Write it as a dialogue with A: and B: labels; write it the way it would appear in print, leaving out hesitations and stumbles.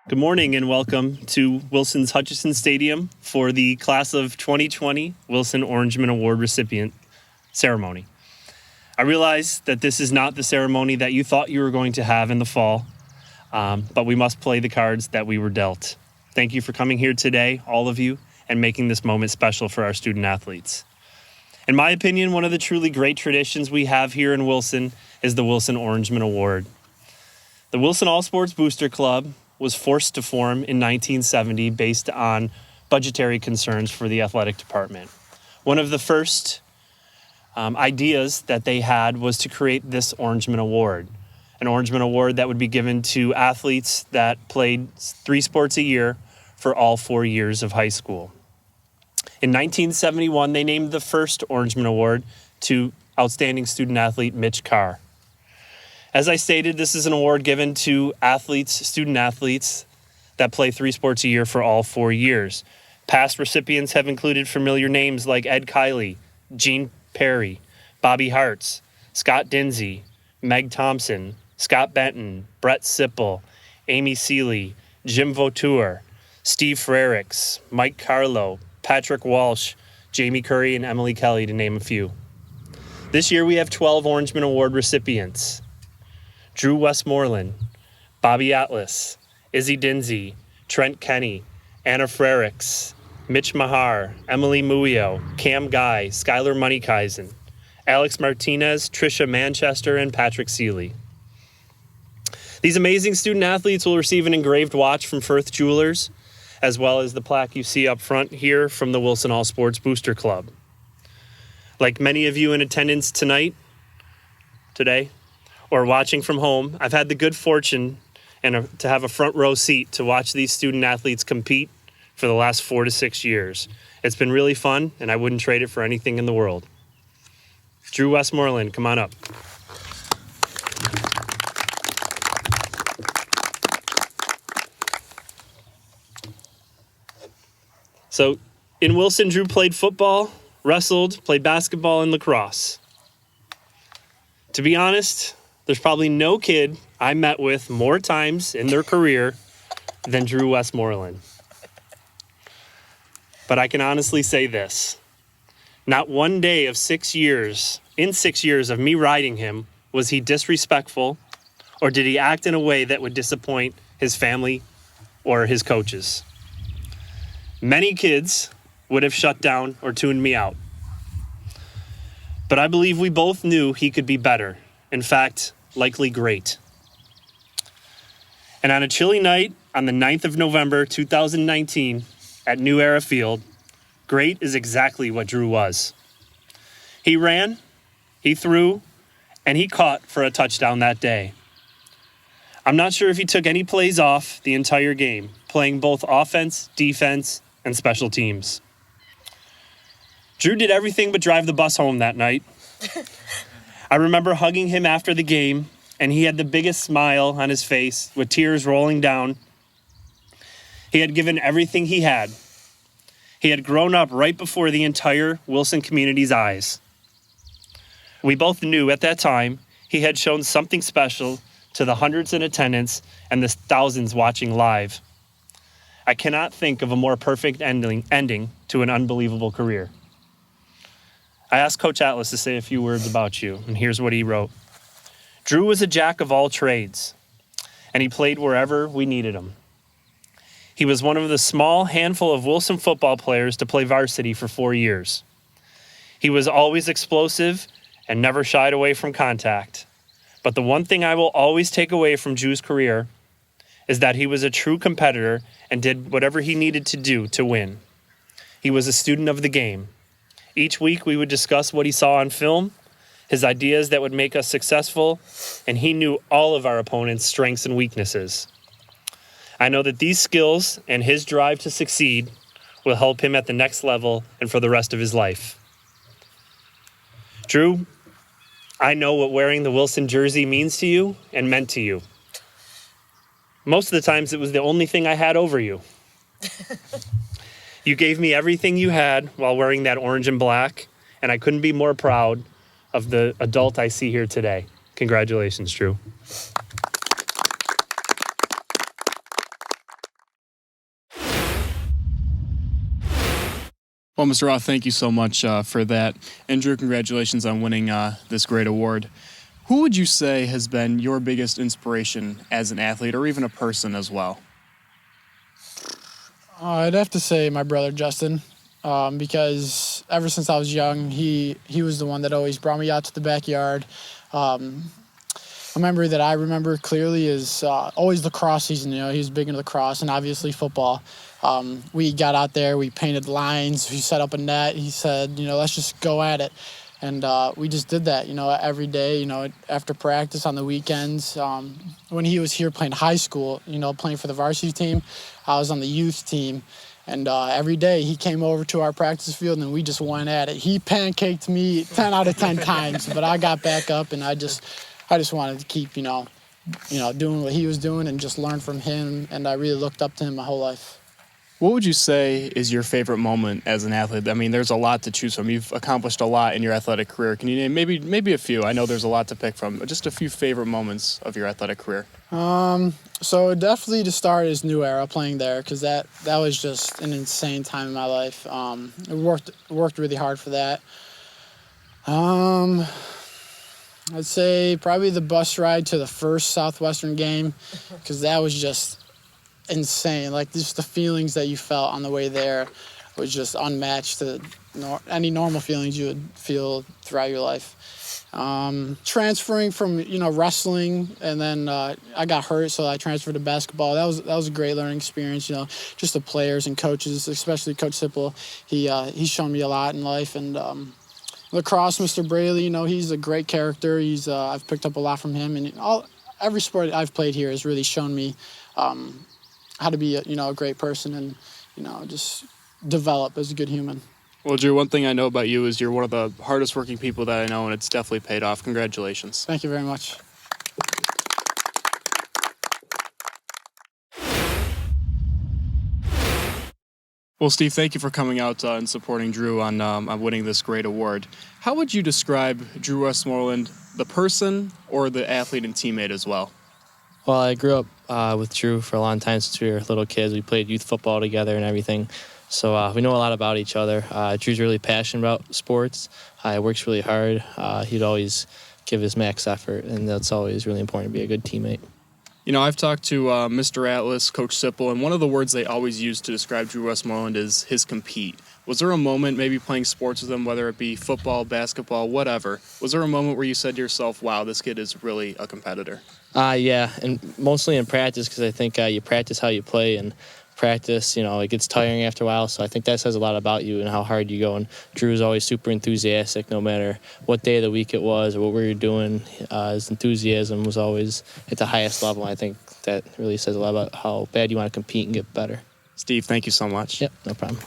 A: Good morning and welcome to Wilson's Hutchison Stadium for the Class of 2020 Wilson Orangemen Award recipient ceremony. I realize that this is not the ceremony that you thought you were going to have in the fall, but we must play the cards that we were dealt. Thank you for coming here today, all of you, and making this moment special for our student athletes. In my opinion, one of the truly great traditions we have here in Wilson is the Wilson Orangemen Award. The Wilson All Sports Booster Club was forced to form in 1970 based on budgetary concerns for the athletic department. One of the first ideas that they had was to create this Orangemen Award, an Orangemen Award that would be given to athletes that played 3 sports a year for all 4 years of high school. In 1971, they named the first Orangemen Award to outstanding student athlete Mitch Carr. As I stated, this is an award given to student athletes that play 3 sports a year for all 4 years. Past recipients have included familiar names like Ed Kiley, Gene Perry, Bobby Hartz, Scott Dinsey, Meg Thompson, Scott Benton, Brett Sipple, Amy Seeley, Jim Vautour, Steve Frericks, Mike Carlo, Patrick Walsh, Jamie Curry, and Emily Kelly, to name a few. This year we have 12 Orangemen Award recipients. Drew Westmorland, Bobby Atlas, Izzy Dinsey, Trent Kenny, Anna Frericks, Mitch Mahar, Emily Muio, Cam Guy, Skylar Moneykeisen, Alex Martinez, Trisha Manchester, and Patrick Seeley. These amazing student athletes will receive an engraved watch from Firth Jewelers, as well as the plaque you see up front here from the Wilson All Sports Booster Club. Like many of you in attendance today, or watching from home, I've had the good fortune to have a front row seat to watch these student athletes compete for the last 4 to 6 years. It's been really fun, and I wouldn't trade it for anything in the world. Drew Westmorland, come on up. So, in Wilson, Drew played football, wrestled, played basketball, and lacrosse. To be honest, there's probably no kid I met with more times in their career than Drew Westmorland. But I can honestly say this. Not one day of 6 years, in 6 years of me riding him, was he disrespectful or did he act in a way that would disappoint his family or his coaches. Many kids would have shut down or tuned me out. But I believe we both knew he could be better. In fact, likely great. And on a chilly night on the 9th of November, 2019, at New Era Field, great is exactly what Drew was. He ran, he threw, and he caught for a touchdown that day. I'm not sure if he took any plays off the entire game, playing both offense, defense, and special teams. Drew did everything but drive the bus home that night. I remember hugging him after the game, and he had the biggest smile on his face with tears rolling down. He had given everything he had. He had grown up right before the entire Wilson community's eyes. We both knew at that time he had shown something special to the hundreds in attendance and the thousands watching live. I cannot think of a more perfect ending to an unbelievable career. I asked Coach Atlas to say a few words about you, and here's what he wrote. Drew was a jack of all trades, and he played wherever we needed him. He was one of the small handful of Wilson football players to play varsity for 4 years. He was always explosive and never shied away from contact. But the one thing I will always take away from Drew's career is that he was a true competitor and did whatever he needed to do to win. He was a student of the game. Each week we would discuss what he saw on film, his ideas that would make us successful, and he knew all of our opponents' strengths and weaknesses. I know that these skills and his drive to succeed will help him at the next level and for the rest of his life. Drew, I know what wearing the Wilson jersey means to you and meant to you. Most of the times it was the only thing I had over you. You gave me everything you had while wearing that orange and black, and I couldn't be more proud of the adult I see here today. Congratulations, Drew.
B: Well, Mr. Roth, thank you so much for that. And Drew, congratulations on winning this great award. Who would you say has been your biggest inspiration as an athlete or even a person as well?
C: I'd have to say my brother Justin, because ever since I was young, he was the one that always brought me out to the backyard. A memory that I remember clearly is always lacrosse season. You know, he was big into lacrosse and obviously football. We got out there, we painted lines, we set up a net. He said, let's just go at it. And we just did that, every day, after practice on the weekends. When he was here playing high school, playing for the varsity team, I was on the youth team. And every day he came over to our practice field and we just went at it. He pancaked me 10 out of 10 times, but I got back up and I just wanted to keep, doing what he was doing and just learn from him. And I really looked up to him my whole life.
B: What would you say is your favorite moment as an athlete? I mean, there's a lot to choose from. You've accomplished a lot in your athletic career. Can you name maybe a few? I know there's a lot to pick from, but just a few favorite moments of your athletic career.
C: So definitely to start is New Era, playing there, because that was just an insane time in my life. I worked really hard for that. I'd say probably the bus ride to the first Southwestern game, because that was just insane. Like, just the feelings that you felt on the way there was just unmatched to any normal feelings you would feel throughout your life. Transferring from wrestling, and then I got hurt, so I transferred to basketball. That was a great learning experience. Just the players and coaches, especially Coach Sipple. He's shown me a lot in life. And lacrosse, Mr. Braley, he's a great character. I've picked up a lot from him, and every sport I've played here has really shown me how to be a great person and just develop as a good human.
B: Well, Drew, one thing I know about you is you're one of the hardest working people that I know, and it's definitely paid off. Congratulations.
C: Thank you very much.
B: Well, Steve, thank you for coming out and supporting Drew on winning this great award. How would you describe Drew Westmorland, the person or the athlete and teammate as well?
D: Well, I grew up with Drew for a long time since we were little kids. We played youth football together and everything. So we know a lot about each other. Drew's really passionate about sports. He works really hard. He'd always give his max effort, and that's always really important to be a good teammate.
B: I've talked to Mr. Atlas, Coach Sipple, and one of the words they always use to describe Drew Westmoreland is his compete. Was there a moment, maybe playing sports with him, whether it be football, basketball, whatever, was there a moment where you said to yourself, wow, this kid is really a competitor?
D: Yeah, and mostly in practice, because I think you practice how you play, and practice, it gets tiring after a while. So I think that says a lot about you and how hard you go. And Drew's always super enthusiastic, no matter what day of the week it was or what we were doing. His enthusiasm was always at the highest level. I think that really says a lot about how bad you want to compete and get better.
B: Steve, thank you so much.
D: Yep, no problem.